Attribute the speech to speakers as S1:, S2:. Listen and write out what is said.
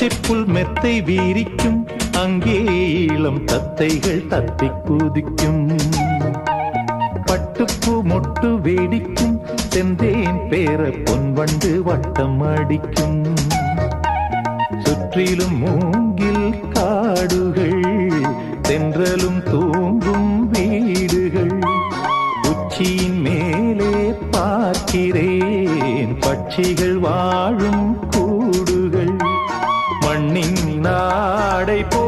S1: பச்சைப்புல் மெத்தை வீரிக்கும், அங்கே இளம் தத்தைகள் தத்திக் குதிக்கும். பட்டுப்பூ மொட்டு வேடிக்கும், செந்தேன் பேர பொன்வண்டு வட்டம் அடிக்கும். சுற்றிலும் மூங்கில் காடுகள், தென்றலும் தூங்கும் வீடுகள். உச்சியின் மேலே பார்க்கிறேன் பட்சிகள் வாழும் கூடுகள். மண்ணின் நாடை போ